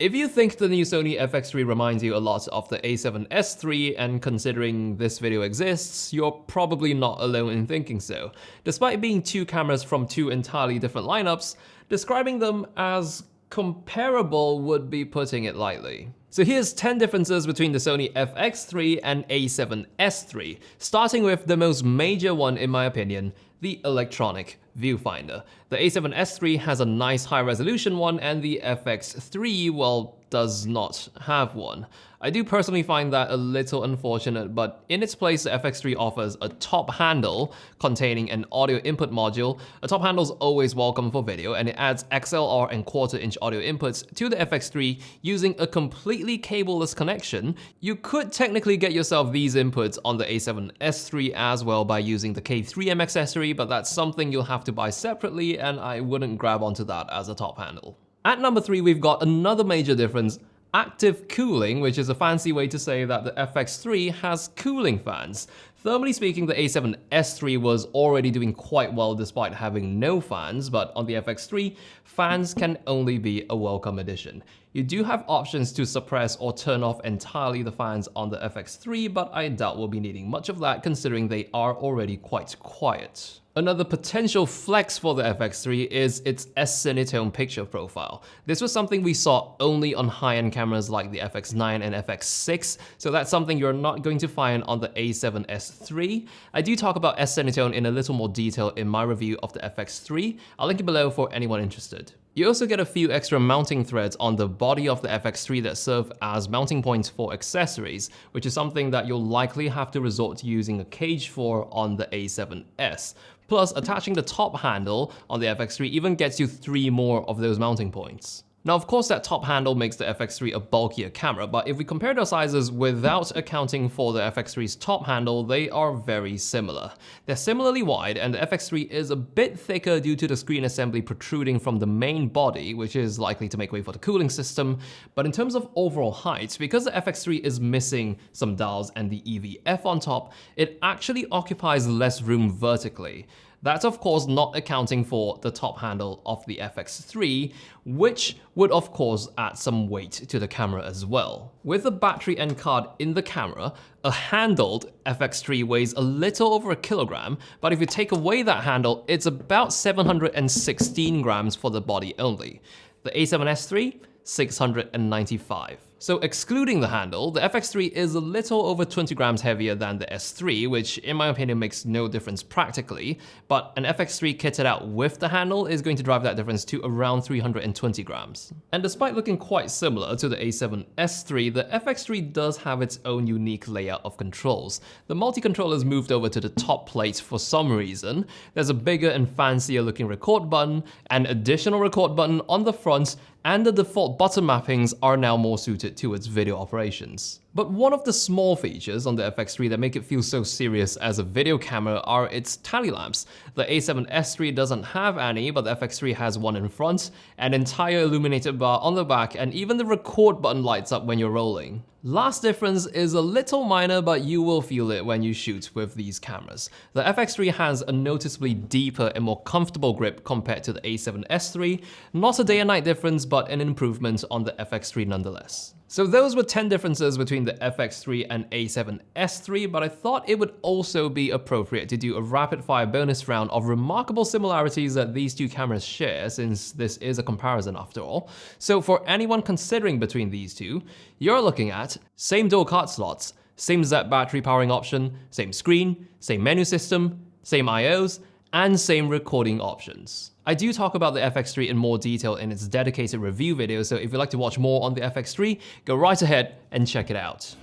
If you think the new Sony FX3 reminds you a lot of the A7S III, and considering this video exists, you're probably not alone in thinking so. Despite being two cameras from two entirely different lineups, describing them as comparable would be putting it lightly. So here's 10 differences between the Sony FX3 and A7S III, starting with the most major one in my opinion, the electronic viewfinder. The A7S III has a nice high resolution one, and the FX3, well, does not have one. I do personally find that a little unfortunate, but in its place, the FX3 offers a top handle containing an audio input module. A top handle is always welcome for video, and it adds XLR and quarter-inch audio inputs to the FX3 using a completely cableless connection. You could technically get yourself these inputs on the A7S III as well by using the K3M accessory, but that's something you'll have to buy separately, and I wouldn't grab onto that as a top handle. At number 3, we've got another major difference: active cooling, which is a fancy way to say that the FX3 has cooling fans. Thermally speaking, the A7S III was already doing quite well despite having no fans, but on the FX3, fans can only be a welcome addition. You do have options to suppress or turn off entirely the fans on the FX3, but I doubt we'll be needing much of that considering they are already quite quiet. Another potential flex for the FX3 is its S-Cinetone picture profile. This was something we saw only on high-end cameras like the FX9 and FX6, so that's something you're not going to find on the A7S III. I do talk about S-Cinetone in a little more detail in my review of the FX3. I'll link it below for anyone interested. You also get a few extra mounting threads on the body of the FX3 that serve as mounting points for accessories, which is something that you'll likely have to resort to using a cage for on the A7S. Plus, attaching the top handle on the FX3 even gets you 3 more of those mounting points. Now, of course, that top handle makes the FX3 a bulkier camera, but if we compare their sizes without accounting for the FX3's top handle, they are very similar. They're similarly wide, and the FX3 is a bit thicker due to the screen assembly protruding from the main body, which is likely to make way for the cooling system. But in terms of overall height, because the FX3 is missing some dials and the EVF on top, it actually occupies less room vertically. That's of course not accounting for the top handle of the FX3, which would of course add some weight to the camera as well. With the battery end card in the camera, a handled FX3 weighs a little over a kilogram, but if you take away that handle, it's about 716 grams for the body only. The A7S III, 695. So excluding the handle, the FX3 is a little over 20 grams heavier than the S3, which in my opinion makes no difference practically, but an FX3 kitted out with the handle is going to drive that difference to around 320 grams. And despite looking quite similar to the A7S III, the FX3 does have its own unique layout of controls. The multi-controller's moved over to the top plate for some reason. There's a bigger and fancier looking record button, an additional record button on the front, and the default button mappings are now more suited to its video operations. But one of the small features on the FX3 that make it feel so serious as a video camera are its tally lamps. The A7S III doesn't have any, but the FX3 has one in front, an entire illuminated bar on the back, and even the record button lights up when you're rolling. Last difference is a little minor, but you will feel it when you shoot with these cameras. The FX3 has a noticeably deeper and more comfortable grip compared to the A7S III. Not a day and night difference, but an improvement on the FX3 nonetheless. So those were 10 differences between the FX3 and A7S III, but I thought it would also be appropriate to do a rapid-fire bonus round of remarkable similarities that these two cameras share, since this is a comparison after all. So for anyone considering between these two, you're looking at same dual card slots, same Z battery powering option, same screen, same menu system, same IOs, and same recording options. I do talk about the FX3 in more detail in its dedicated review video, so if you'd like to watch more on the FX3, go right ahead and check it out.